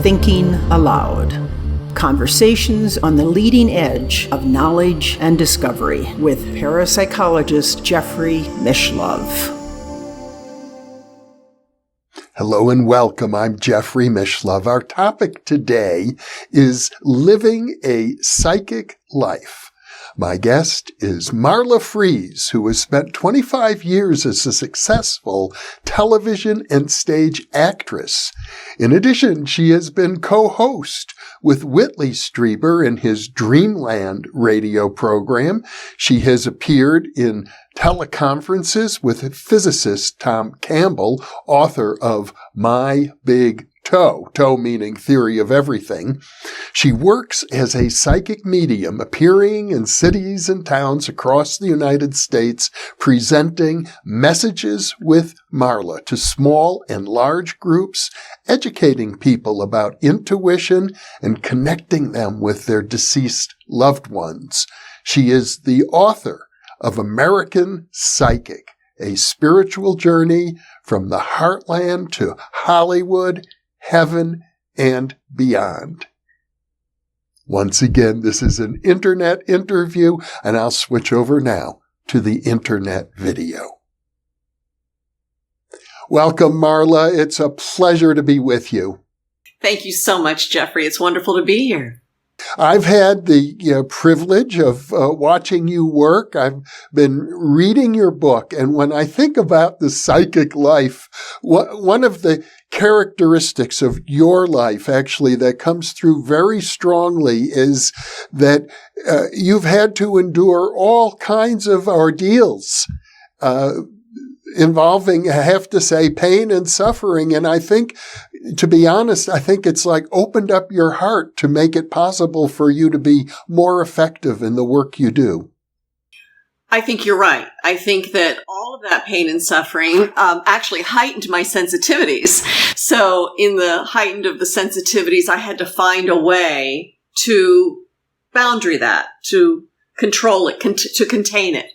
Thinking Aloud. Conversations on the leading edge of knowledge and discovery with parapsychologist Jeffrey Mishlove. Hello and welcome. I'm Jeffrey Mishlove. Our topic today is living a psychic life. My guest is Marla, who has spent 25 years as a successful television and stage actress. In addition, she has been co-host with Whitley Strieber in his Dreamland radio program. She has appeared in teleconferences with physicist Tom Campbell, author of My Big Toe, toe meaning theory of everything. She works as a psychic medium, appearing in cities and towns across the United States, presenting messages with Marla to small and large groups, educating people about intuition and connecting them with their deceased loved ones. She is the author of American Psychic, a spiritual journey from the heartland to Hollywood, heaven, and beyond. Once again, this is an internet interview, and I'll switch over now to the internet video. Welcome, Marla. It's a pleasure to be with you. Thank you so much, Jeffrey. It's wonderful to be here. I've had the privilege of watching you work. I've been reading your book, and when I think about the psychic life, one of the characteristics of your life, actually, that comes through very strongly is that you've had to endure all kinds of ordeals involving, I have to say, pain and suffering. And I think, to be honest, I think it's like opened up your heart to make it possible for you to be more effective in the work you do. I think you're right. I think that all of that pain and suffering actually heightened my sensitivities. So in the heightened of the sensitivities, I had to find a way to boundary that, to control it, to contain it.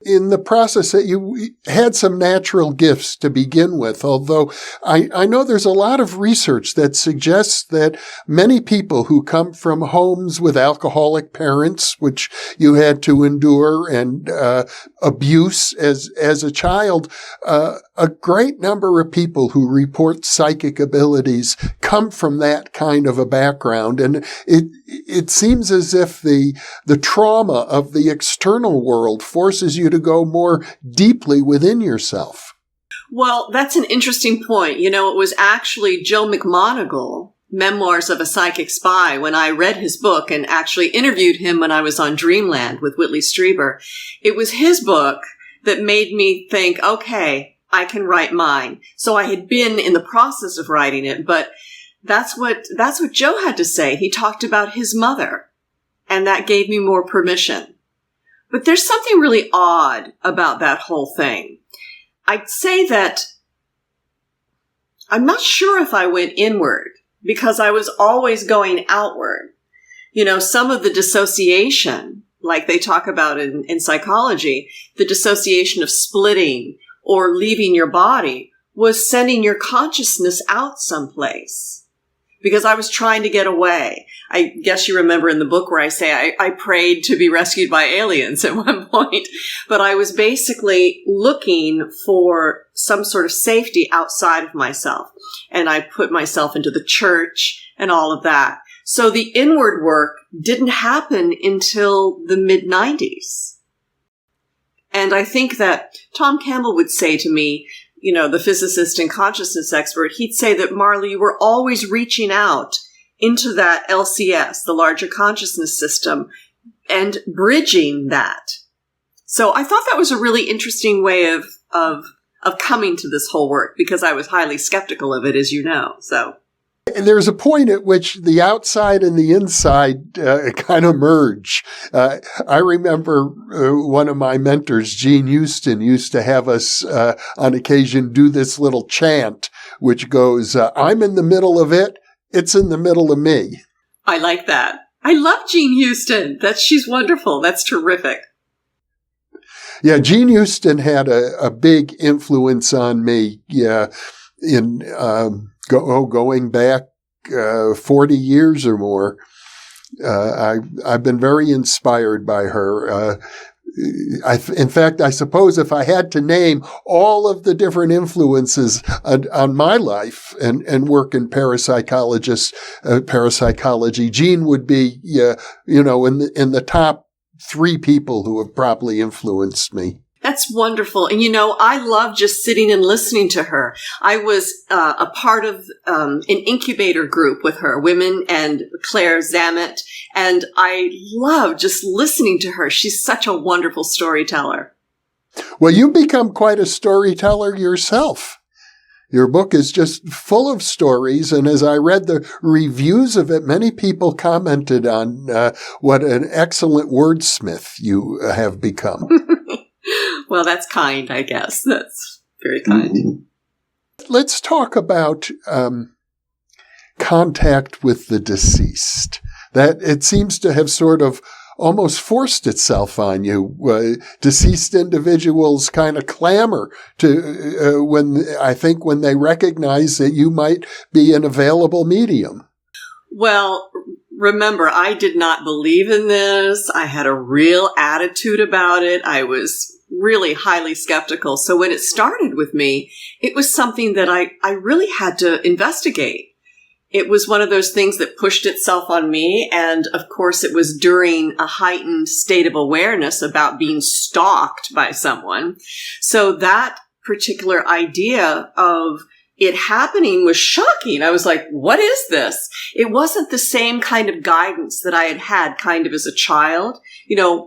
In the process that you had some natural gifts to begin with, although I know there's a lot of research that suggests that many people who come from homes with alcoholic parents, which you had to endure, and abuse as a child, a great number of people who report psychic abilities come from that kind of a background. And it seems as if the trauma of the external world forces you to go more deeply within yourself. Well, that's an interesting point. You know, it was actually Joe McMoneagle, Memoirs of a Psychic Spy, when I read his book and actually interviewed him when I was on Dreamland with Whitley Strieber. It was his book that made me think, okay, I can write mine. So I had been in the process of writing it, but that's what Joe had to say. He talked about his mother, and that gave me more permission. But there's something really odd about that whole thing. I'd say that I'm not sure if I went inward because I was always going outward. You know, some of the dissociation, like they talk about in psychology, the dissociation of splitting or leaving your body was sending your consciousness out someplace because I was trying to get away. I guess you remember in the book where I say I prayed to be rescued by aliens at one point, but I was basically looking for some sort of safety outside of myself. And I put myself into the church and all of that. So the inward work didn't happen until the mid-90s. And I think that Tom Campbell would say to me, you know, the physicist and consciousness expert, he'd say that, Marla, you were always reaching out into that LCS, the larger consciousness system, and bridging that. So I thought that was a really interesting way of coming to this whole work because I was highly skeptical of it, as you know. So. And there's a point at which the outside and the inside kind of merge. I remember one of my mentors, Gene Houston, used to have us on occasion do this little chant, which goes, I'm in the middle of it. It's in the middle of me. I like that. I love Gene Houston. She's wonderful. That's terrific. Yeah, Gene Houston had a big influence on me. Yeah, in going back 40 years or more. I've been very inspired by her. In fact, I suppose if I had to name all of the different influences on my life and work in parapsychology, Jean would be, in the top 3 people who have probably influenced me. That's wonderful. And, I love just sitting and listening to her. I was a part of an incubator group with her, women and Claire Zamet, and I love just listening to her. She's such a wonderful storyteller. Well, you've become quite a storyteller yourself. Your book is just full of stories, and as I read the reviews of it, many people commented on what an excellent wordsmith you have become. Well, that's kind, I guess. That's very kind. Let's talk about contact with the deceased. That it seems to have sort of almost forced itself on you. Deceased individuals kind of clamor to when they recognize that you might be an available medium. Well, remember, I did not believe in this. I had a real attitude about it. I was really highly skeptical. So when it started with me, it was something that I really had to investigate. It was one of those things that pushed itself on me. And of course, it was during a heightened state of awareness about being stalked by someone. So that particular idea of it happening was shocking. I was like, what is this? It wasn't the same kind of guidance that I had kind of as a child.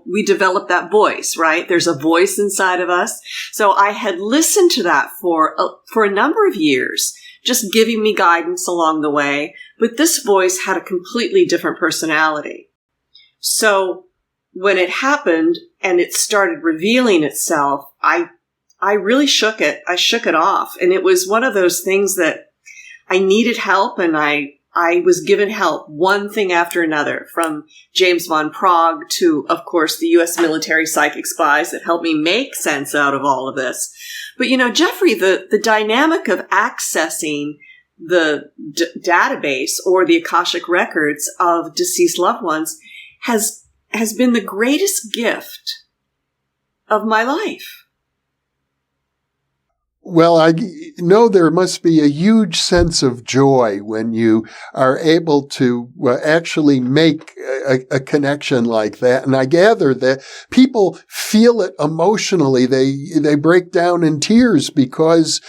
We develop that voice, right? There's a voice inside of us. So I had listened to that for a number of years, just giving me guidance along the way. But this voice had a completely different personality. So when it happened and it started revealing itself, I really shook it. I shook it off. And it was one of those things that I needed help, and I was given help, one thing after another, from James von Prague to, of course, the U.S. military psychic spies that helped me make sense out of all of this. But, Jeffrey, the dynamic of accessing the database or the Akashic records of deceased loved ones has been the greatest gift of my life. Well, I know there must be a huge sense of joy when you are able to actually make a connection like that. And I gather that people feel it emotionally. They break down in tears because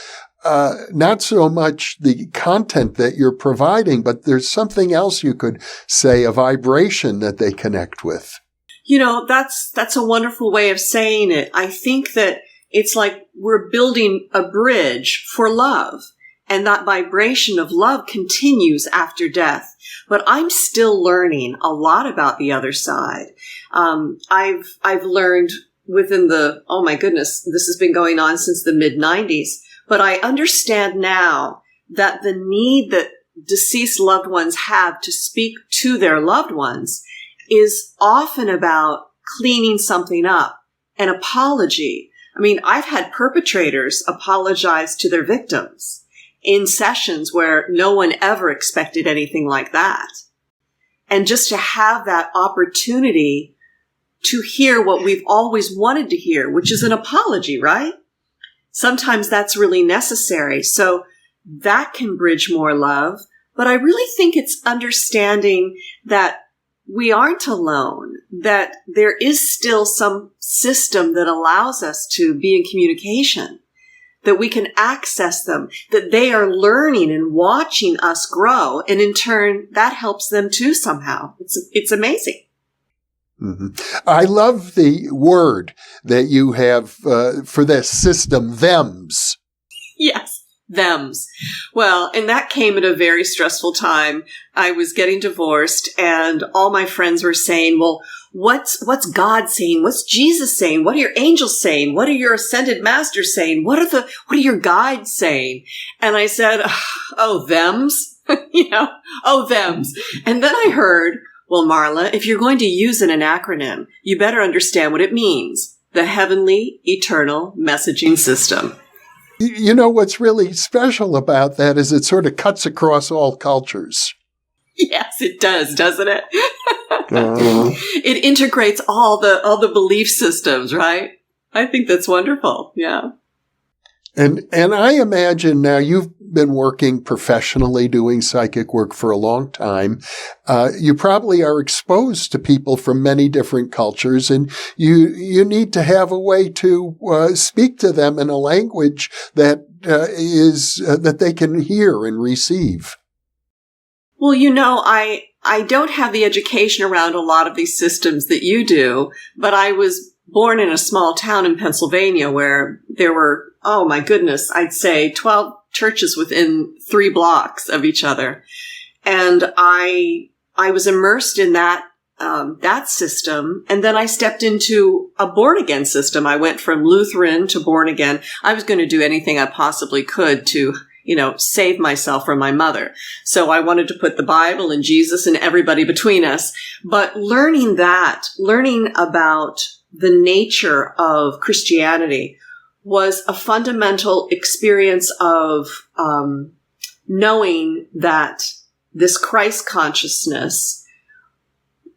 not so much the content that you're providing, but there's something else you could say, a vibration that they connect with. That's a wonderful way of saying it. I think that it's like we're building a bridge for love, and that vibration of love continues after death. But I'm still learning a lot about the other side. I've learned within oh my goodness, this has been going on since the mid-90s. But I understand now that the need that deceased loved ones have to speak to their loved ones is often about cleaning something up, an apology. I mean, I've had perpetrators apologize to their victims in sessions where no one ever expected anything like that. And just to have that opportunity to hear what we've always wanted to hear, which is an apology, right? Sometimes that's really necessary. So that can bridge more love. But I really think it's understanding that we aren't alone, that there is still some system that allows us to be in communication, that we can access them, that they are learning and watching us grow. And in turn, that helps them too somehow. It's amazing. Mm-hmm. I love the word that you have for this system, thems. Yes. Thems. Well, and that came at a very stressful time. I was getting divorced, and all my friends were saying, well, what's God saying? What's Jesus saying? What are your angels saying? What are your ascended masters saying? What are your guides saying? And I said, oh, thems, thems. And then I heard, well, Marla, if you're going to use an acronym, you better understand what it means. The Heavenly Eternal Messaging System. What's really special about that is it sort of cuts across all cultures. Yes, it does, doesn't it? Uh, It integrates all the belief systems, right? I think that's wonderful. Yeah. and I imagine now you've been working professionally doing psychic work for a long time. You probably are exposed to people from many different cultures, and you need to have a way to speak to them in a language that that they can hear and receive. Well, I don't have the education around a lot of these systems that you do, but I was born in a small town in Pennsylvania where there were, oh my goodness, I'd say 12 churches within 3 blocks of each other. And I was immersed in that system. And then I stepped into a born again system. I went from Lutheran to born again. I was going to do anything I possibly could to, save myself from my mother. So I wanted to put the Bible and Jesus and everybody between us. But learning about the nature of Christianity was a fundamental experience of knowing that this Christ consciousness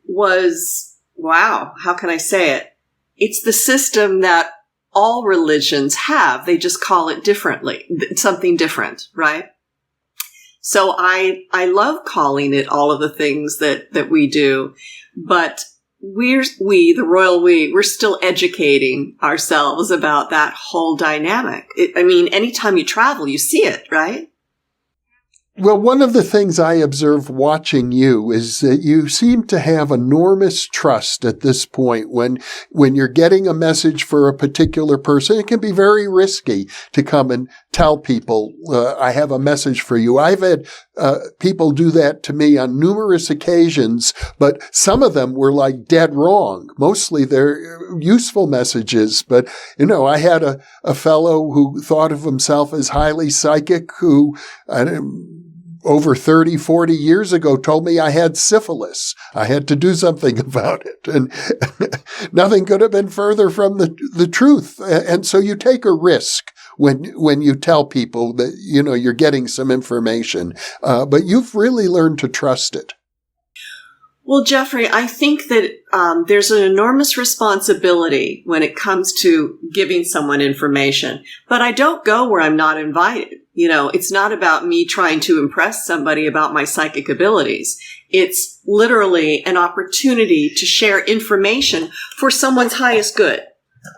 was, wow, how can I say it? It's the system that all religions have. They just call it differently, something different, right? So I love calling it all of the things that we do, but the royal we're still educating ourselves about that whole dynamic. Anytime you travel, you see it, right? Well, one of the things I observe watching you is that you seem to have enormous trust at this point. When you're getting a message for a particular person, it can be very risky to come and tell people, I have a message for you. I've had people do that to me on numerous occasions, but some of them were like dead wrong. Mostly they're useful messages. But, I had a fellow who thought of himself as highly psychic who, over 30, 40 years ago told me I had syphilis. I had to do something about it. And nothing could have been further from the truth. And so you take a risk when you tell people that, you're getting some information. But you've really learned to trust it. Well, Jeffrey, I think that there's an enormous responsibility when it comes to giving someone information. But I don't go where I'm not invited. It's not about me trying to impress somebody about my psychic abilities. It's literally an opportunity to share information for someone's highest good.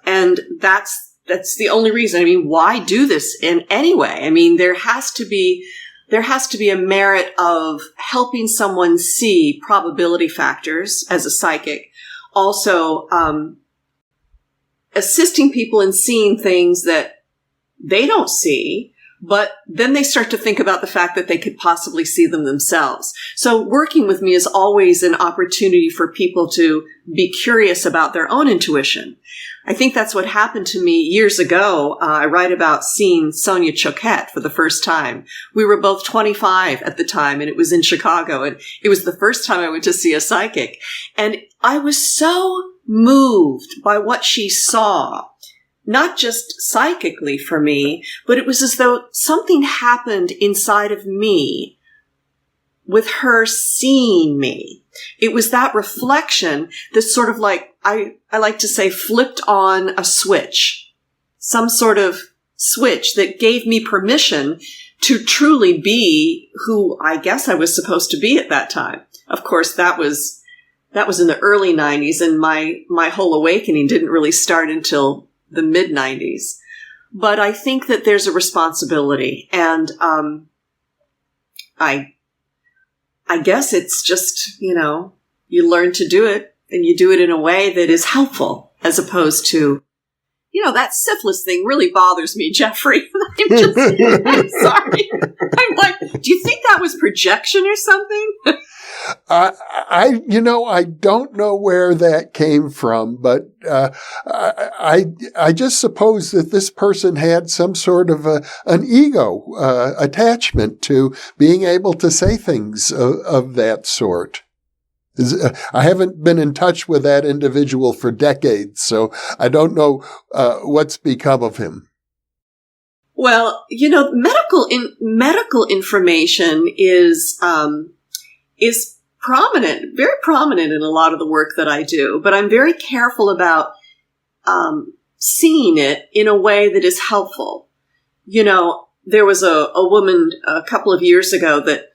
And that's the only reason. Why do this in any way? There has to be a merit of helping someone see probability factors as a psychic. Also, assisting people in seeing things that they don't see, but then they start to think about the fact that they could possibly see them themselves. So working with me is always an opportunity for people to be curious about their own intuition. I think that's what happened to me years ago. I write about seeing Sonia Choquette for the first time. We were both 25 at the time, and it was in Chicago, and it was the first time I went to see a psychic. And I was so moved by what she saw, not just psychically for me, but it was as though something happened inside of me with her seeing me. It was that reflection that sort of like, I like to say, flipped on a switch, some sort of switch that gave me permission to truly be who I guess I was supposed to be at that time. Of course, that was in the early 90s, and my whole awakening didn't really start until the mid 90s. But I think that there's a responsibility, and I guess it's just, you learn to do it, and you do it in a way that is helpful, as opposed to, that syphilis thing really bothers me, Jeffrey. I'm sorry. I'm like, do you think that was projection or something? I don't know where that came from, but I just suppose that this person had some sort of an ego attachment to being able to say things of that sort. I haven't been in touch with that individual for decades, so I don't know what's become of him. Well, medical information is is prominent, very prominent in a lot of the work that I do, but I'm very careful about seeing it in a way that is helpful. You know, there was a woman a couple of years ago that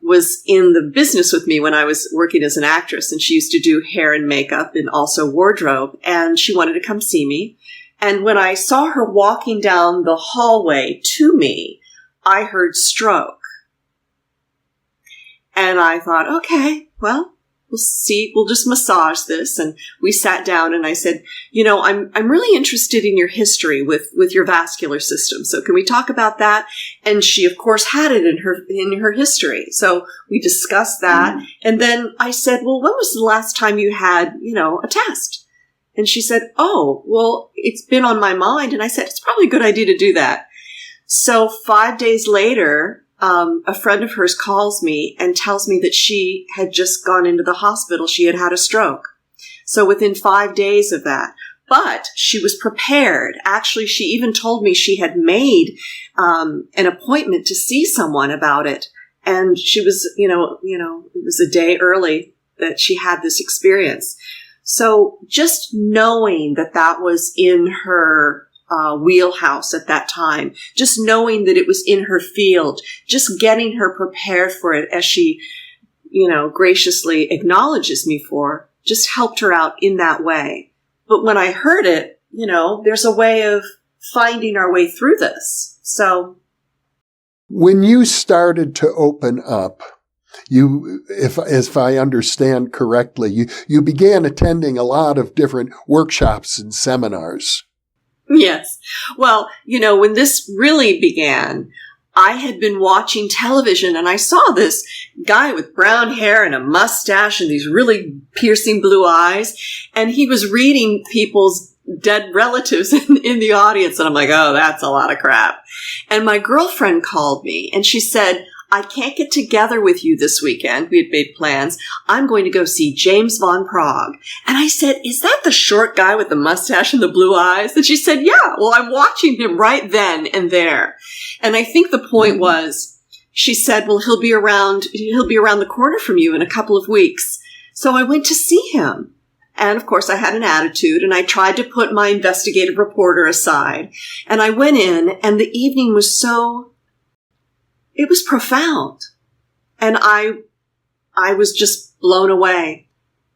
was in the business with me when I was working as an actress, and she used to do hair and makeup and also wardrobe, and she wanted to come see me. And when I saw her walking down the hallway to me, I heard stroke. And I thought, okay, well, we'll see. We'll just massage this. And we sat down and I said, you know, I'm really interested in your history with your vascular system. So can we talk about that? And she, of course, had it in her history. So we discussed that. And then I said, well, when was the last time you had, you know, a test? And she said, oh, well, it's been on my mind. And I said, it's probably a good idea to do that. So 5 days later, a friend of hers calls me and tells me that she had just gone into the hospital. She had had a stroke. So within 5 days of that, but she was prepared. Actually, she even told me she had made an appointment to see someone about it. And she was, you know, it was a day early that she had this experience. So just knowing that that was in her wheelhouse at that time, just knowing that it was in her field, just getting her prepared for it as she, you know, graciously acknowledges me for, just helped her out in that way. But when I heard it, you know, there's a way of finding our way through this. So when you started to open up, if I understand correctly, you began attending a lot of different workshops and seminars. Yes. Well, you know, when this really began, I had been watching television and I saw this guy with brown hair and a mustache and these really piercing blue eyes. And he was reading people's dead relatives in the audience. And I'm like, oh, that's a lot of crap. And my girlfriend called me and she said, I can't get together with you this weekend. We had made plans. I'm going to go see James von Prague. And I said, is that the short guy with the mustache and the blue eyes? And she said, yeah, well, I'm watching him right then and there. And I think the point was, she said, well, he'll be around the corner from you in a couple of weeks. So I went to see him. And of course, I had an attitude and I tried to put my investigative reporter aside. And I went in and the evening was it was profound. And I was just blown away.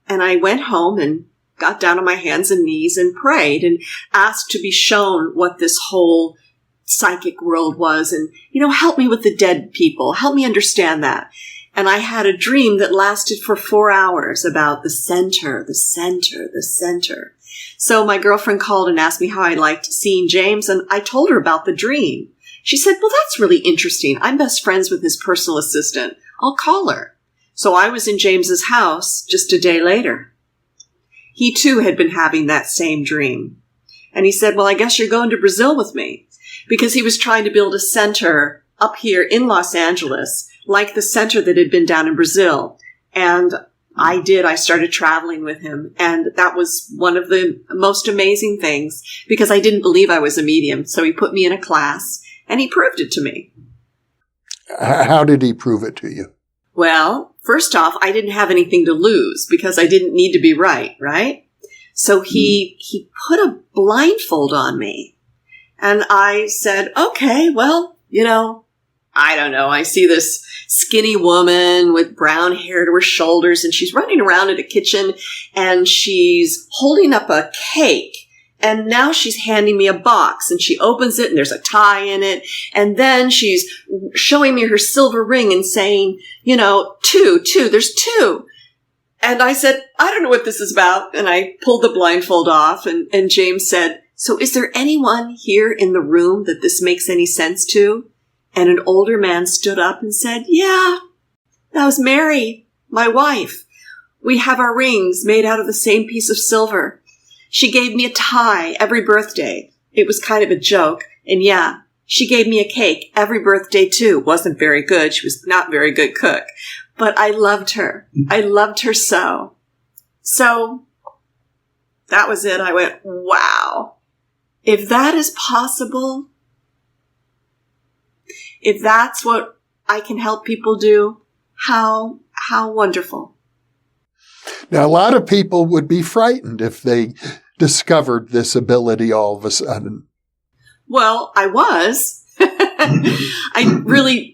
And I went home and got down on my hands and knees and prayed and asked to be shown what this whole psychic world was. And, you know, help me with the dead people. Help me understand that. And I had a dream that lasted for 4 hours about the center, the center, the center. So my girlfriend called and asked me how I liked seeing James. And I told her about the dream. She said, well, that's really interesting. I'm best friends with his personal assistant. I'll call her. So I was in James's house just a day later. He too had been having that same dream. And he said, well, I guess you're going to Brazil with me, because he was trying to build a center up here in Los Angeles, like the center that had been down in Brazil. And I started traveling with him. And that was one of the most amazing things, because I didn't believe I was a medium. So he put me in a class. And he proved it to me. How did he prove it to you? Well, first off, I didn't have anything to lose because I didn't need to be right? So he put a blindfold on me. And I said, okay, well, you know, I don't know. I see this skinny woman with brown hair to her shoulders, and she's running around in a kitchen, and she's holding up a cake. And now she's handing me a box and she opens it and there's a tie in it. And then she's showing me her silver ring and saying, you know, there's two. And I said, I don't know what this is about. And I pulled the blindfold off and James said, so is there anyone here in the room that this makes any sense to? And an older man stood up and said, yeah, that was Mary, my wife. We have our rings made out of the same piece of silver. She gave me a tie every birthday. It was kind of a joke. And yeah, she gave me a cake every birthday too. Wasn't very good. She was not a very good cook. But I loved her. I loved her so. So that was it. I went, wow. If that is possible, if that's what I can help people do, how how wonderful. Now, a lot of people would be frightened if they discovered this ability all of a sudden. Well, I was.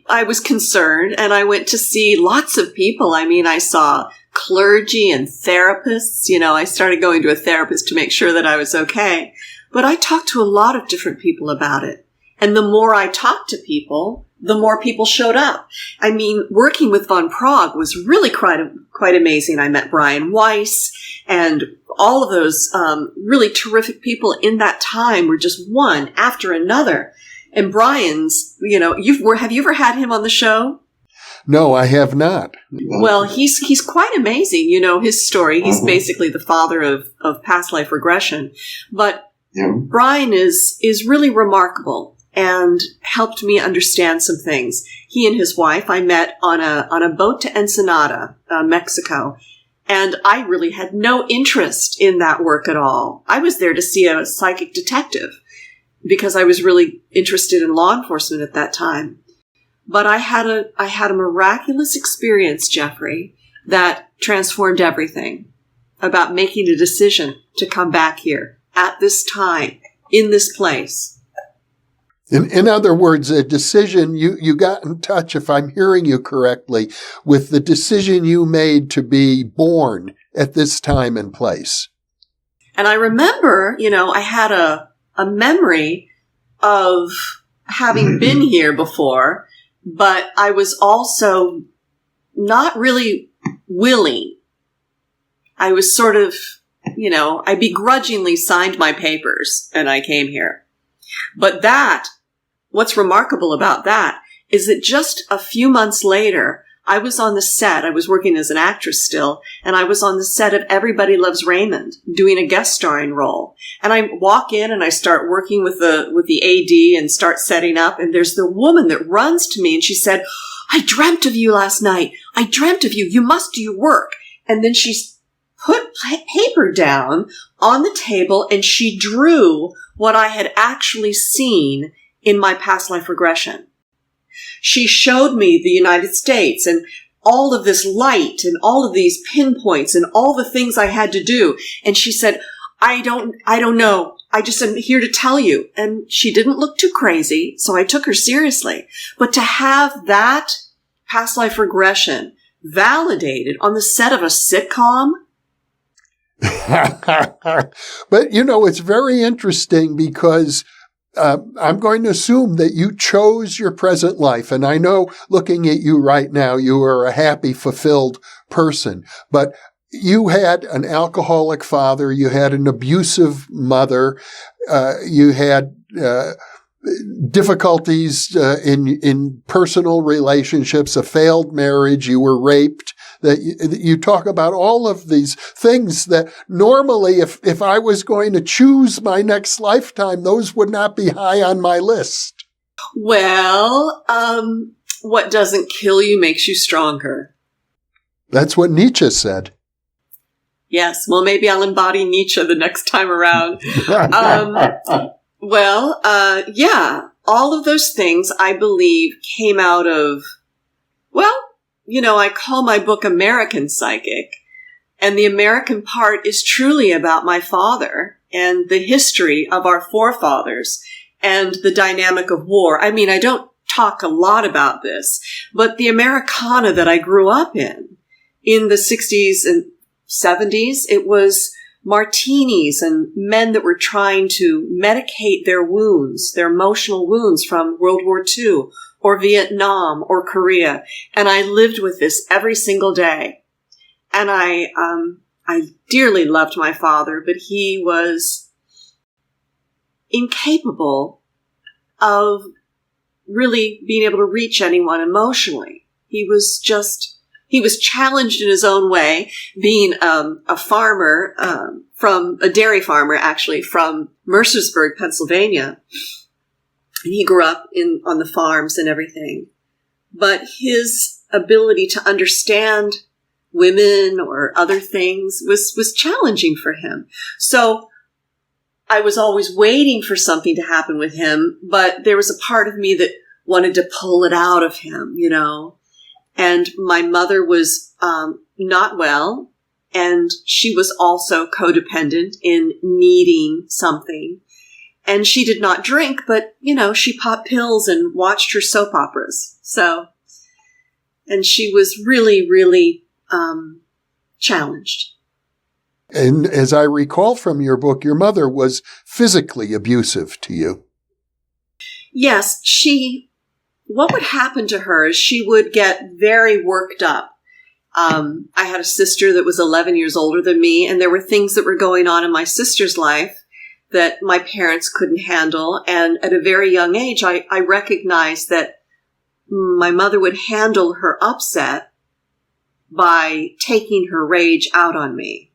I was concerned, and I went to see lots of people. I mean, I saw clergy and therapists. I started going to a therapist to make sure that I was okay. But I talked to a lot of different people about it. And the more I talked to people, the more people showed up. I mean, working with von Prague was really quite amazing. I met Brian Weiss, and all of those really terrific people in that time were just one after another. And Brian's, have you ever had him on the show? No, I have not. Well, he's quite amazing. His story. He's basically the father of past life regression. But Brian is really remarkable and helped me understand some things. He and his wife I met on a boat to Ensenada, Mexico. And I really had no interest in that work at all. I was there to see a psychic detective because I was really interested in law enforcement at that time. But I had a miraculous experience, Jeffrey, that transformed everything about making a decision to come back here at this time, in this place. In other words, a decision, you got in touch, if I'm hearing you correctly, with the decision you made to be born at this time and place. And I remember, I had a memory of having been here before, but I was also not really willing. I was sort of, I begrudgingly signed my papers and I came here. But what's remarkable about that is that just a few months later, I was on the set. I was working as an actress still, and I was on the set of Everybody Loves Raymond, doing a guest starring role. And I walk in and I start working with the AD and start setting up, and there's the woman that runs to me and she said, "I dreamt of you last night. I dreamt of you. You must do your work." And then she put paper down on the table and she drew what I had actually seen in my past life regression. She showed me the United States and all of this light and all of these pinpoints and all the things I had to do. And she said, I don't know. I just am here to tell you. And she didn't look too crazy, so I took her seriously. But to have that past life regression validated on the set of a sitcom. But, it's very interesting because I'm going to assume that you chose your present life. And I know looking at you right now, you are a happy, fulfilled person. But you had an alcoholic father. You had an abusive mother. You had difficulties in personal relationships, a failed marriage. You were raped. That you talk about all of these things that normally, if I was going to choose my next lifetime, those would not be high on my list. Well, what doesn't kill you makes you stronger. That's what Nietzsche said. Yes. Well, maybe I'll embody Nietzsche the next time around. Yeah, all of those things I believe came out of, I call my book American Psychic, and the American part is truly about my father and the history of our forefathers and the dynamic of war. I mean, I don't talk a lot about this, but the Americana that I grew up in the 60s and 70s, it was martinis and men that were trying to medicate their wounds, their emotional wounds from World War II or Vietnam or Korea. And I lived with this every single day. And I dearly loved my father, but he was incapable of really being able to reach anyone emotionally. He was challenged in his own way, being a farmer, from a dairy farmer, actually, from Mercersburg, Pennsylvania. And he grew up on the farms and everything. But his ability to understand women or other things was challenging for him. So I was always waiting for something to happen with him, but there was a part of me that wanted to pull it out of him, And my mother was not well, and she was also codependent in needing something. And she did not drink, but, she popped pills and watched her soap operas. And she was really, really challenged. And as I recall from your book, your mother was physically abusive to you. Yes, what would happen to her is she would get very worked up. I had a sister that was 11 years older than me, and there were things that were going on in my sister's life that my parents couldn't handle. And at a very young age, I recognized that my mother would handle her upset by taking her rage out on me.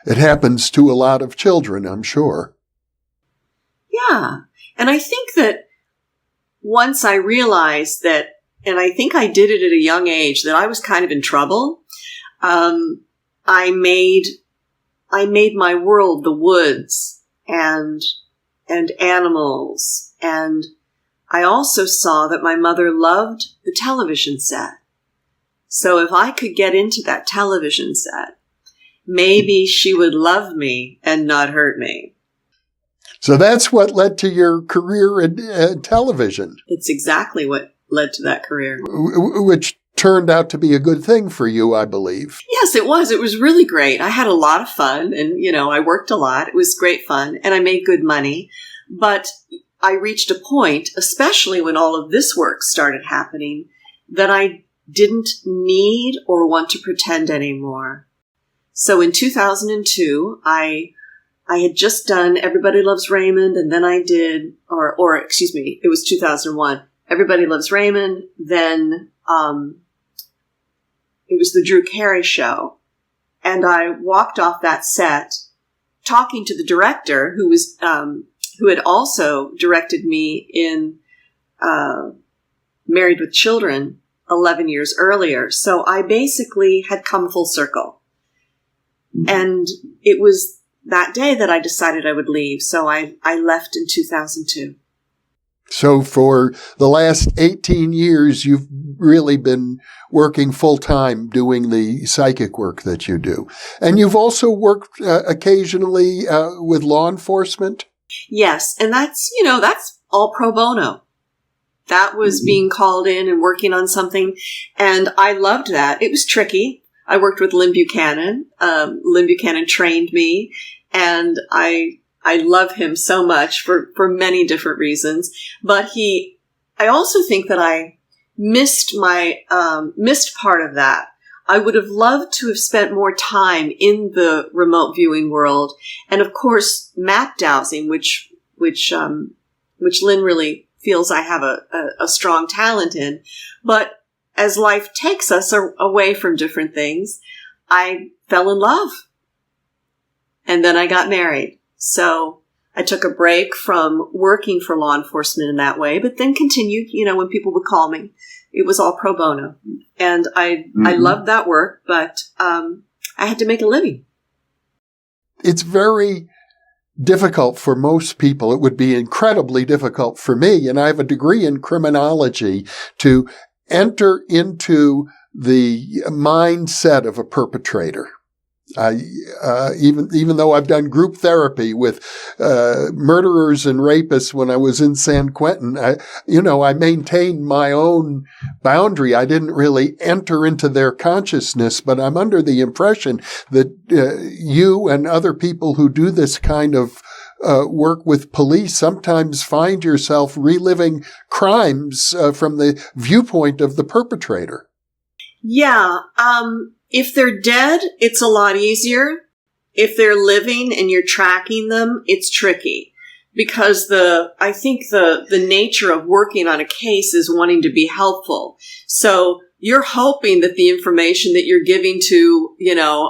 It happens to a lot of children, I'm sure. Yeah. And I think that once I realized that, and I think I did it at a young age, that I was kind of in trouble, I made my world the woods and animals. And I also saw that my mother loved the television set. So if I could get into that television set, maybe she would love me and not hurt me. So that's what led to your career in television. It's exactly what led to that career. Which turned out to be a good thing for you, I believe. Yes, it was. It was really great. I had a lot of fun, and, I worked a lot. It was great fun, and I made good money. But I reached a point, especially when all of this work started happening, that I didn't need or want to pretend anymore. So in 2002, I had just done Everybody Loves Raymond, and then I did, it was 2001. Everybody Loves Raymond, then it was the Drew Carey Show. And I walked off that set talking to the director who had also directed me in Married with Children 11 years earlier. So I basically had come full circle. And it was that day that I decided I would leave. So I left in 2002. So for the last 18 years, you've really been working full time doing the psychic work that you do. And you've also worked occasionally with law enforcement? Yes. And that's all pro bono. That was being called in and working on something. And I loved that. It was tricky. I worked with Lynn Buchanan. Lynn Buchanan trained me, and I love him so much for many different reasons. But I also think that I missed part of that. I would have loved to have spent more time in the remote viewing world, and of course map dowsing, which Lynn really feels I have a strong talent in. But as life takes us away from different things, I fell in love. And then I got married. So I took a break from working for law enforcement in that way, but then continued, when people would call me. It was all pro bono. And I loved that work, but I had to make a living. It's very difficult for most people. It would be incredibly difficult for me, and I have a degree in criminology, to enter into the mindset of a perpetrator. Even though I've done group therapy with murderers and rapists when I was in San Quentin, I maintained my own boundary. I didn't really enter into their consciousness, but I'm under the impression that you and other people who do this kind of work with police sometimes find yourself reliving crimes from the viewpoint of the perpetrator. Yeah. If they're dead, it's a lot easier. If they're living and you're tracking them, it's tricky, because I think the nature of working on a case is wanting to be helpful. So you're hoping that the information that you're giving to,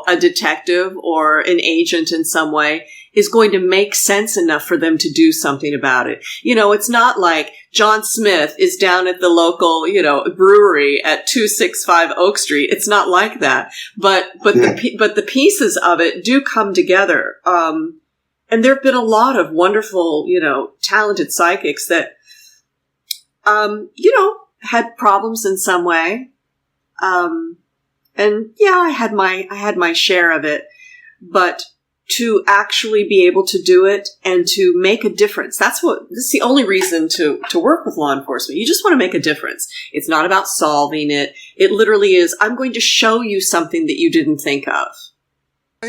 a detective or an agent in some way is going to make sense enough for them to do something about it. It's not like John Smith is down at the local, brewery at 265 Oak Street. It's not like that. But the pieces of it do come together. And there have been a lot of wonderful, talented psychics that, had problems in some way. And yeah, I had my share of it, but to actually be able to do it and to make a difference. This is the only reason to work with law enforcement. You just want to make a difference. It's not about solving it. It literally is, I'm going to show you something that you didn't think of.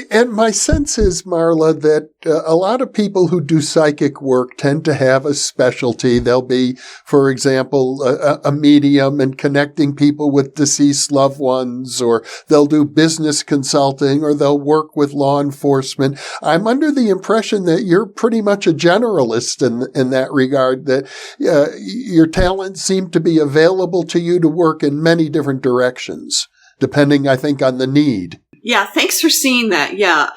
And my sense is, Marla, that a lot of people who do psychic work tend to have a specialty. They'll be, for example, a medium and connecting people with deceased loved ones, or they'll do business consulting, or they'll work with law enforcement. I'm under the impression that you're pretty much a generalist in that regard, that your talents seem to be available to you to work in many different directions, depending, I think, on the need. Yeah, thanks for seeing that. Yeah.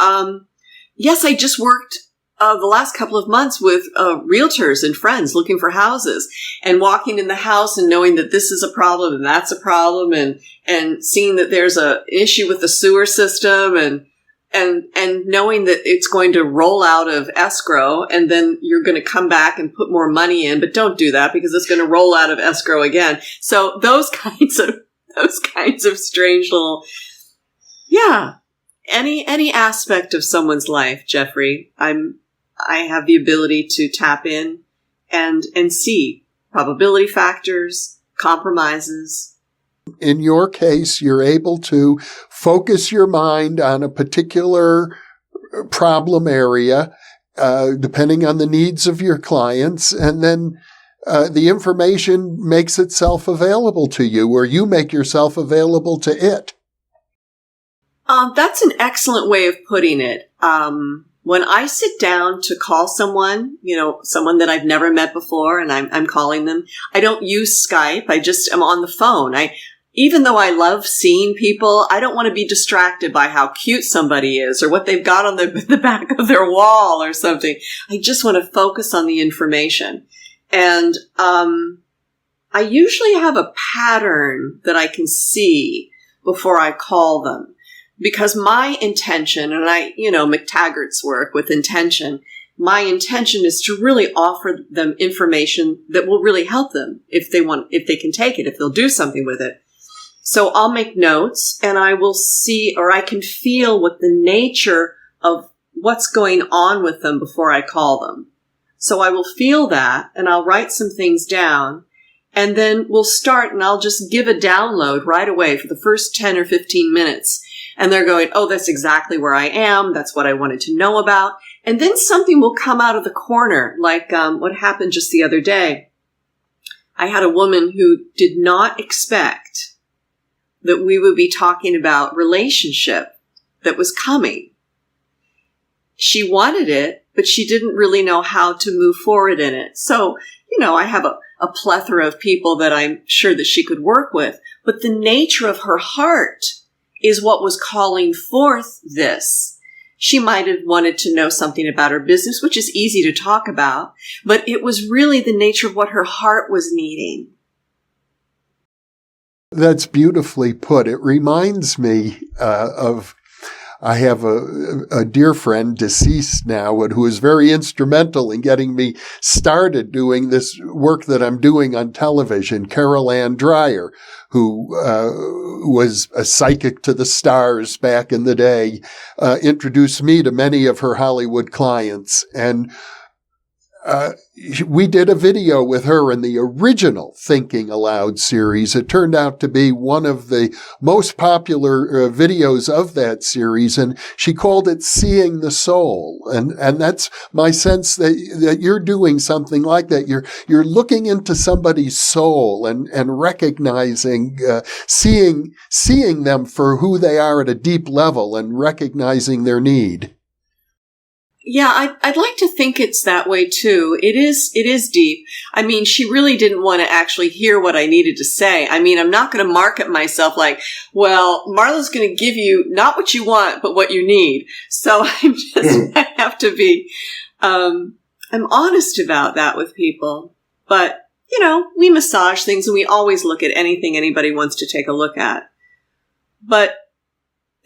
Yes, I just worked the last couple of months with realtors and friends looking for houses, and walking in the house and knowing that this is a problem and that's a problem, and seeing that there's an issue with the sewer system, and knowing that it's going to roll out of escrow, and then you're going to come back and put more money in, but don't do that because it's going to roll out of escrow again. So those kinds of strange little, yeah, any aspect of someone's life, Jeffrey, I have the ability to tap in and see probability factors, compromises. In your case, you're able to focus your mind on a particular problem area, depending on the needs of your clients, and then the information makes itself available to you, or you make yourself available to it. That's an excellent way of putting it. When I sit down to call someone, someone that I've never met before, and I'm calling them, I don't use Skype. I just am on the phone. Even though I love seeing people, I don't want to be distracted by how cute somebody is or what they've got on the back of their wall or something. I just want to focus on the information. And I usually have a pattern that I can see before I call them. Because my intention, and McTaggart's work with intention, my intention is to really offer them information that will really help them if they can take it, if they'll do something with it. So I'll make notes, and I will see, or I can feel what the nature of what's going on with them before I call them. So I will feel that, and I'll write some things down, and then we'll start, and I'll just give a download right away for the first 10 or 15 minutes. And they're going, oh, that's exactly where I am. That's what I wanted to know about. And then something will come out of the corner, like what happened just the other day. I had a woman who did not expect that we would be talking about relationship that was coming. She wanted it, but she didn't really know how to move forward in it. So, I have a plethora of people that I'm sure that she could work with. But the nature of her heart is what was calling forth this. She might have wanted to know something about her business, which is easy to talk about, but it was really the nature of what her heart was needing. That's beautifully put. It reminds me of, I have a dear friend, deceased now, who was very instrumental in getting me started doing this work that I'm doing on television, Carol Ann Dreyer, who was a psychic to the stars back in the day, introduced me to many of her Hollywood clients. And we did a video with her in the original Thinking Aloud series. It turned out to be one of the most popular videos of that series, and she called it Seeing the Soul. And that's my sense that you're doing something like that. You're looking into somebody's soul and recognizing, seeing them for who they are at a deep level and recognizing their need. Yeah, I'd like to think it's that way too. It is deep. I mean, she really didn't want to actually hear what I needed to say. I mean, I'm not going to market myself like, well, Marla's going to give you not what you want, but what you need. So I have to be, I'm honest about that with people. But, we massage things and we always look at anything anybody wants to take a look at. But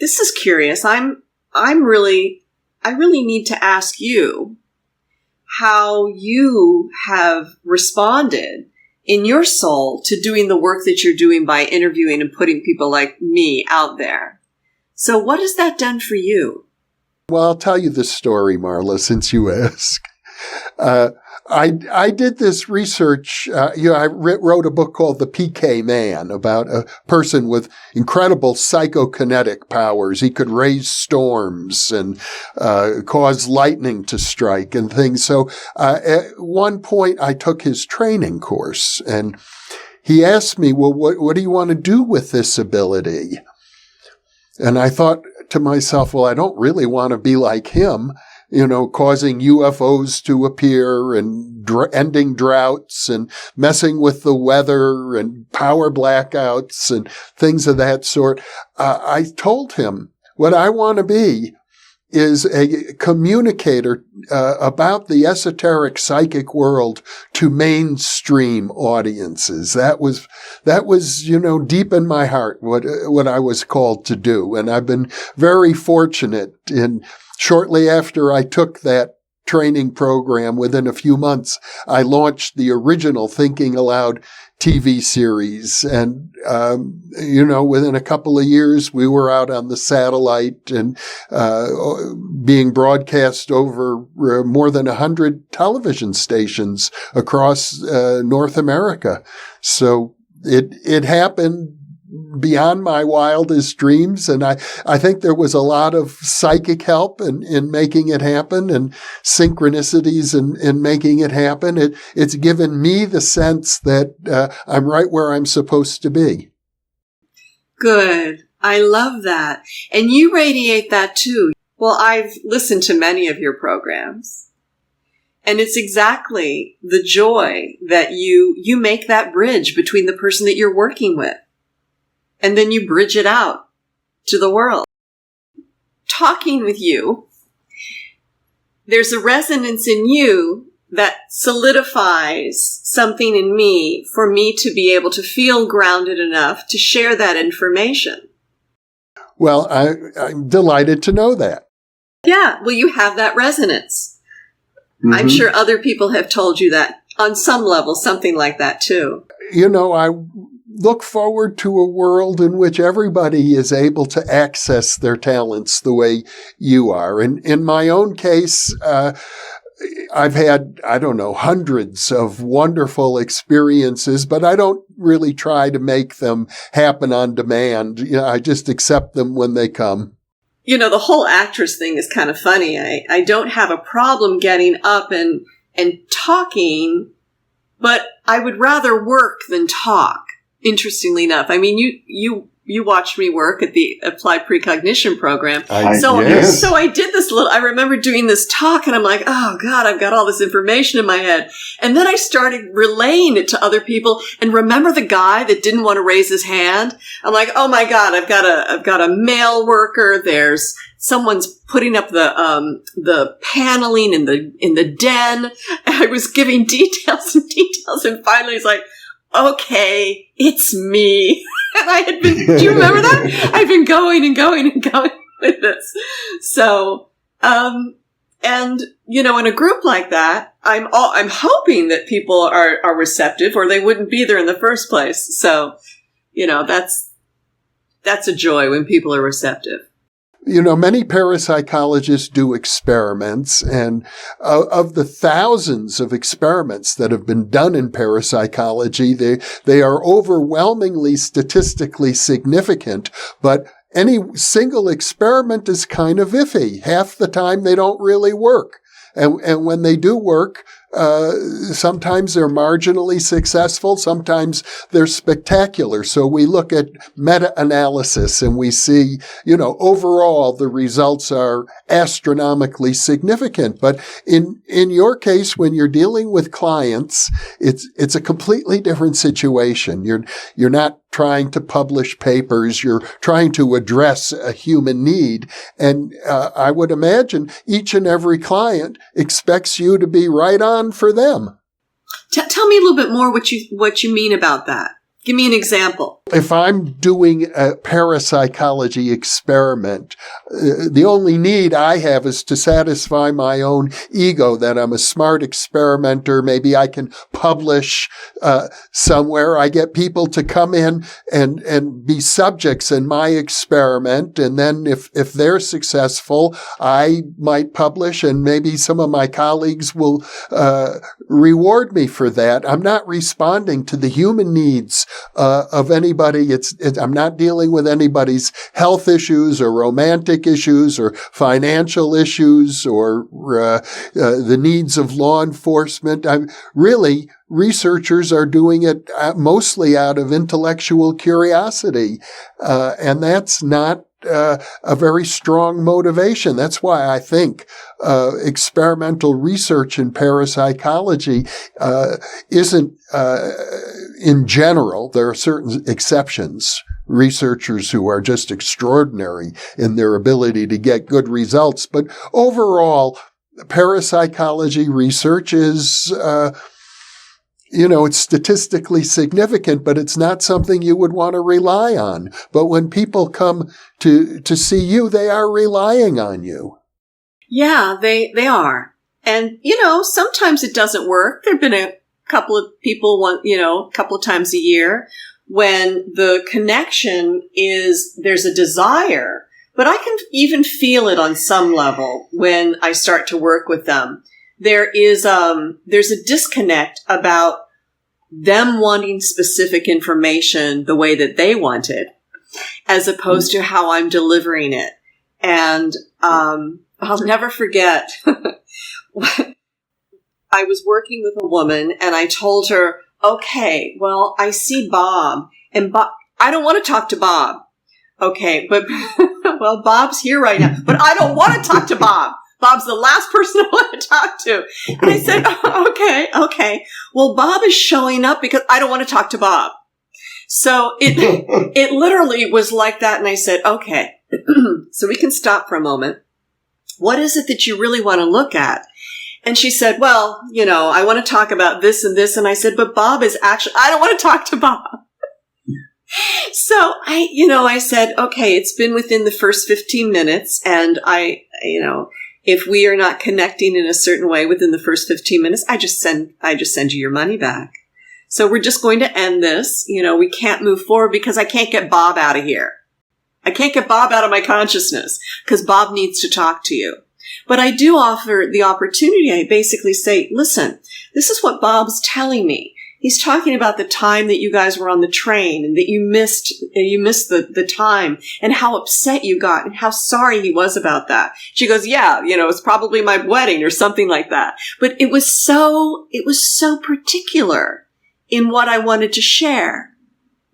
this is curious. I really need to ask you how you have responded in your soul to doing the work that you're doing by interviewing and putting people like me out there. So what has that done for you? Well, I'll tell you this story, Marla, since you ask. I did this research. I wrote a book called The PK Man about a person with incredible psychokinetic powers. He could raise storms and cause lightning to strike and things. So at one point, I took his training course, and he asked me, well, what do you want to do with this ability? And I thought to myself, well, I don't really want to be like him, causing UFOs to appear and ending droughts and messing with the weather and power blackouts and things of that sort. I told him what I want to be is a communicator about the esoteric psychic world to mainstream audiences. That was deep in my heart what I was called to do. And I've been very fortunate shortly after I took that training program, within a few months, I launched the original Thinking Aloud TV series. And, within a couple of years, we were out on the satellite and being broadcast over more than 100 television stations across North America. So it happened beyond my wildest dreams. And I think there was a lot of psychic help in making it happen, and synchronicities in making it happen. It's given me the sense that I'm right where I'm supposed to be. Good. I love that. And you radiate that too. Well, I've listened to many of your programs, and it's exactly the joy that you make that bridge between the person that you're working with. And then you bridge it out to the world. Talking with you, there's a resonance in you that solidifies something in me for me to be able to feel grounded enough to share that information. Well, I'm delighted to know that. Yeah, well, you have that resonance. Mm-hmm. I'm sure other people have told you that on some level, something like that too. I look forward to a world in which everybody is able to access their talents the way you are. And in my own case, I've had, hundreds of wonderful experiences, but I don't really try to make them happen on demand. I just accept them when they come. The whole actress thing is kind of funny. I don't have a problem getting up and talking, but I would rather work than talk. Interestingly enough, I mean, you watched me work at the Applied Precognition program. So I did this I remember doing this talk, and I'm like, oh God, I've got all this information in my head. And then I started relaying it to other people. And remember the guy that didn't want to raise his hand? I'm like, oh my God, I've got a mail worker. There's someone's putting up the paneling in the den. And I was giving details, and finally he's like, okay, it's me. And I had been, do you remember that? I've been going and going and going with this. So, in a group like that, I'm hoping that people are receptive, or they wouldn't be there in the first place. So, that's a joy when people are receptive. Many parapsychologists do experiments, and of the thousands of experiments that have been done in parapsychology, they are overwhelmingly statistically significant, but any single experiment is kind of iffy. Half the time they don't really work. And when they do work, sometimes they're marginally successful, sometimes they're spectacular. So we look at meta-analysis and we see, overall the results are astronomically significant. But in your case, when you're dealing with clients, it's a completely different situation. You're not trying to publish papers, you're trying to address a human need. And I would imagine each and every client expects you to be right on for them. Tell me a little bit more what you mean about that. Give me an example. If I'm doing a parapsychology experiment, the only need I have is to satisfy my own ego that I'm a smart experimenter. Maybe I can publish somewhere. I get people to come in and be subjects in my experiment. And then if they're successful, I might publish, and maybe some of my colleagues will reward me for that. I'm not responding to the human needs of anybody. I'm not dealing with anybody's health issues or romantic issues or financial issues or the needs of law enforcement. Researchers are doing it mostly out of intellectual curiosity, and that's not a very strong motivation. That's why I think experimental research in parapsychology isn't, in general, there are certain exceptions, researchers who are just extraordinary in their ability to get good results. But overall, parapsychology research is it's statistically significant, but it's not something you would want to rely on. But when people come to see you, they are relying on you. Yeah, they are. And, sometimes it doesn't work. There have been a couple of people, a couple of times a year when the connection is there's a desire, but I can even feel it on some level when I start to work with them. There's a disconnect about them wanting specific information the way that they want it, as opposed to how I'm delivering it. And I'll never forget, I was working with a woman and I told her, okay, well, I see Bob, and Bob, I don't want to talk to Bob. Okay, but, well, Bob's here right now, but I don't want to talk to Bob. Bob's the last person I want to talk to. And I said, oh, okay. Well, Bob is showing up because I don't want to talk to Bob. So it literally was like that. And I said, okay, so we can stop for a moment. What is it that you really want to look at? And she said, well, I want to talk about this and this. And I said, but Bob is actually, I don't want to talk to Bob. So I said, okay, it's been within the first 15 minutes. And if we are not connecting in a certain way within the first 15 minutes, I just send you your money back. So we're just going to end this. We can't move forward because I can't get Bob out of here. I can't get Bob out of my consciousness because Bob needs to talk to you. But I do offer the opportunity. I basically say, listen, this is what Bob's telling me. He's talking about the time that you guys were on the train and that you missed the time and how upset you got and how sorry he was about that. She goes, yeah, it's probably my wedding or something like that. But it was so particular in what I wanted to share.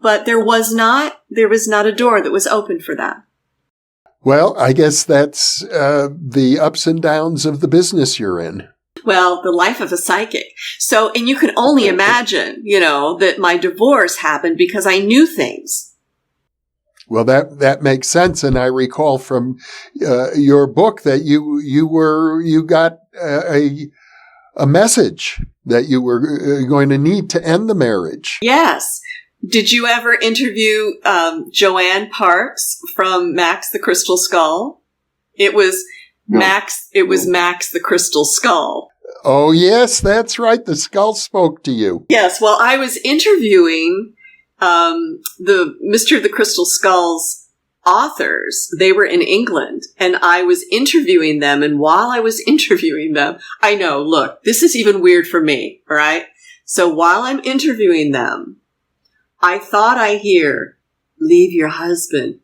But there was not a door that was open for that. Well, I guess that's the ups and downs of the business you're in. Well, the life of a psychic. So, and you can only imagine, that my divorce happened because I knew things. Well, that makes sense. And I recall from your book that you got a message that you were going to need to end the marriage. Yes. Did you ever interview Joanne Parks from Max the Crystal Skull? It was Max the Crystal Skull. Oh, yes, that's right. The skull spoke to you. Yes. Well, I was interviewing the Mr. the Crystal Skull's authors. They were in England, and I was interviewing them. And while I was interviewing them, I know, look, this is even weird for me, all right? So while I'm interviewing them, I thought I hear, leave your husband,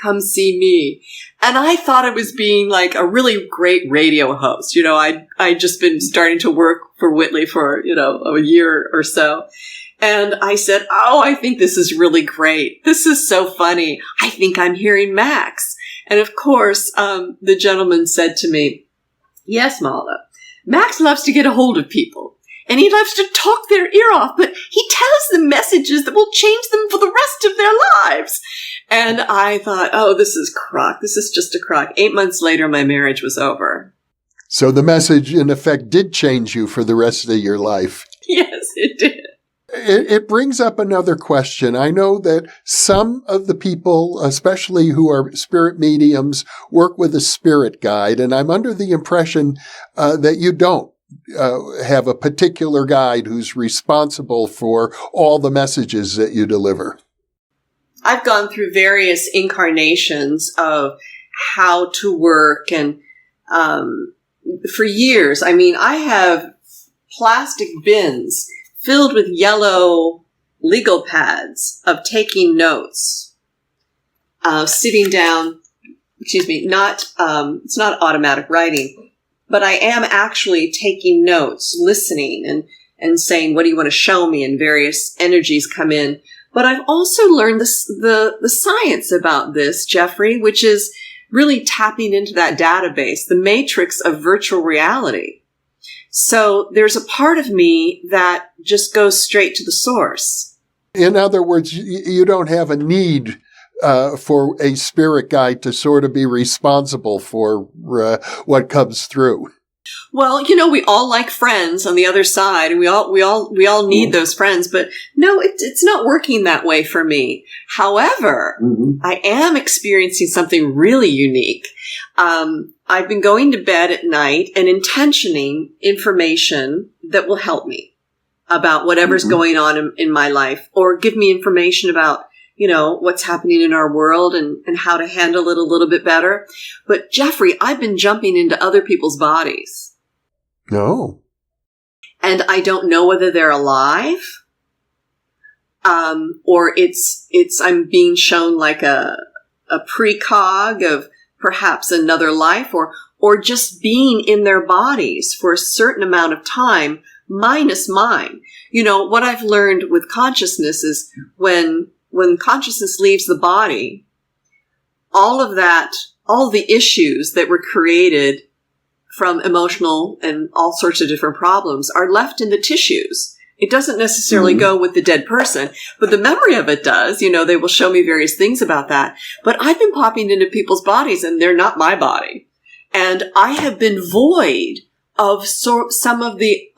come see me. And I thought I was being like a really great radio host. I'd just been starting to work for Whitley for, a year or so. And I said, oh, I think this is really great. This is so funny. I think I'm hearing Max. And of course, the gentleman said to me, yes, Marla, Max loves to get a hold of people. And he loves to talk their ear off, but he tells them messages that will change them for the rest of their lives. And I thought, oh, this is crock. This is just a crock. 8 months later, my marriage was over. So the message, in effect, did change you for the rest of your life. Yes, it did. It brings up another question. I know that some of the people, especially who are spirit mediums, work with a spirit guide, and I'm under the impression that you don't have a particular guide who's responsible for all the messages that you deliver. I've gone through various incarnations of how to work, and for years, I mean, I have plastic bins filled with yellow legal pads of taking notes, sitting down, it's not automatic writing, but I am actually taking notes, listening and saying, what do you want to show me? And various energies come in. But I've also learned the science about this, Jeffrey, which is really tapping into that database, the matrix of virtual reality. So there's a part of me that just goes straight to the source. In other words, you don't have a need for a spirit guide to sort of be responsible for what comes through. Well, we all like friends on the other side, and we all need those friends, but no, it's not working that way for me. However, I am experiencing something really unique. I've been going to bed at night and intentioning information that will help me about whatever's going on in my life, or give me information about, what's happening in our world and how to handle it a little bit better. But Jeffrey, I've been jumping into other people's bodies. No. And I don't know whether they're alive, or I'm being shown like a precog of perhaps another life, or just being in their bodies for a certain amount of time, minus mine. What I've learned with consciousness is when consciousness leaves the body, all the issues that were created from emotional and all sorts of different problems are left in the tissues. It doesn't necessarily go with the dead person, but the memory of it does. They will show me various things about that. But I've been popping into people's bodies, and they're not my body. And I have been void of some of the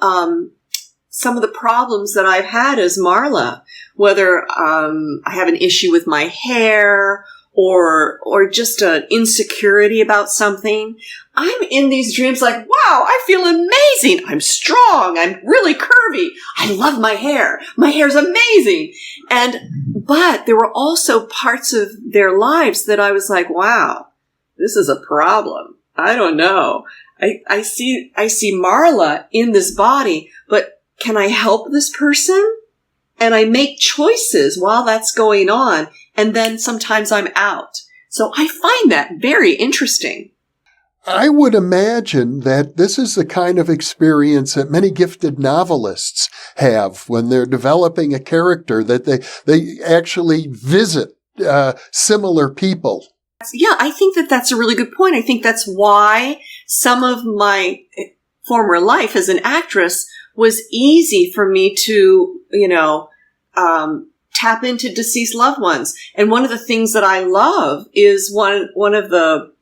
problems that I've had as Marla, whether I have an issue with my hair or just an insecurity about something. I'm in these dreams like, wow, I feel amazing. I'm strong. I'm really curvy. I love my hair. My hair's amazing. But there were also parts of their lives that I was like, wow, this is a problem. I don't know. I see Marla in this body, but can I help this person? And I make choices while that's going on. And then sometimes I'm out. So I find that very interesting. I would imagine that this is the kind of experience that many gifted novelists have when they're developing a character, that they actually visit similar people. Yeah, I think that's a really good point. I think that's why some of my former life as an actress was easy for me to, tap into deceased loved ones. And one of the things that I love is one of the,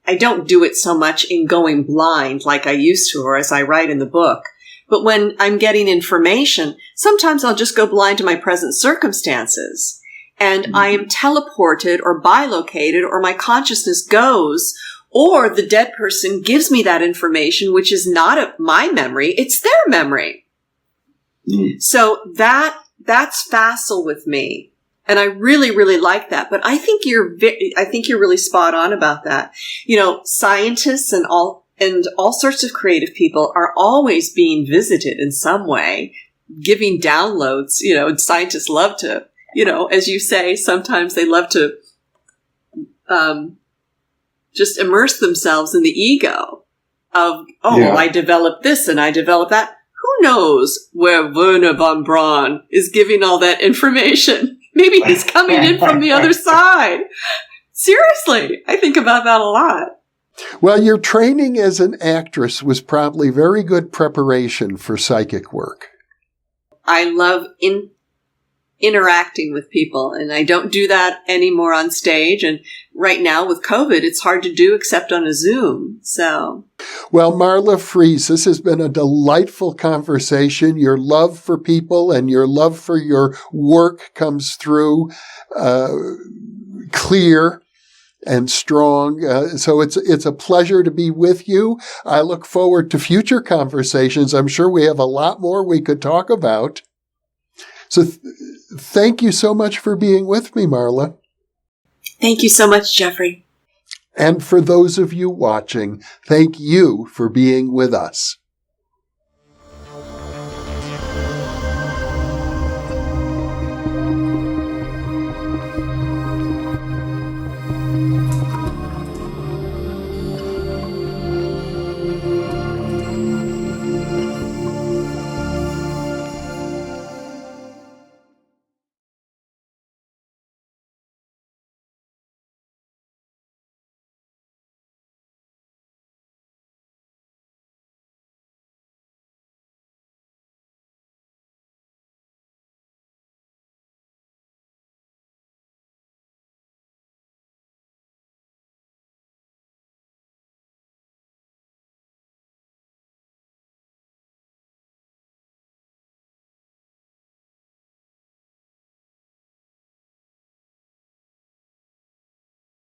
I don't do it so much in going blind like I used to, or as I write in the book. But when I'm getting information, sometimes I'll just go blind to my present circumstances. And I am teleported or bilocated, or my consciousness goes, or the dead person gives me that information, which is not my memory, it's their memory. So that's facile with me. And I really, really like that. But I think you're really spot on about that. Scientists and all sorts of creative people are always being visited in some way, giving downloads. And scientists love to, as you say, sometimes they love to just immerse themselves in the ego of, I developed this and I developed that. Who knows where Werner von Braun is giving all that information? Maybe he's coming in from the other side. Seriously, I think about that a lot. Well, your training as an actress was probably very good preparation for psychic work. I love interacting with people, and I don't do that anymore on stage. And right now with COVID, it's hard to do except on a Zoom. So Well, Marla Fries, this has been a delightful conversation. Your love for people and your love for your work comes through clear and strong. So it's a pleasure to be with you. I look forward to future conversations. I'm sure we have a lot more we could talk about. So thank you so much for being with me, Marla. Thank you so much, Jeffrey. And for those of you watching, thank you for being with us.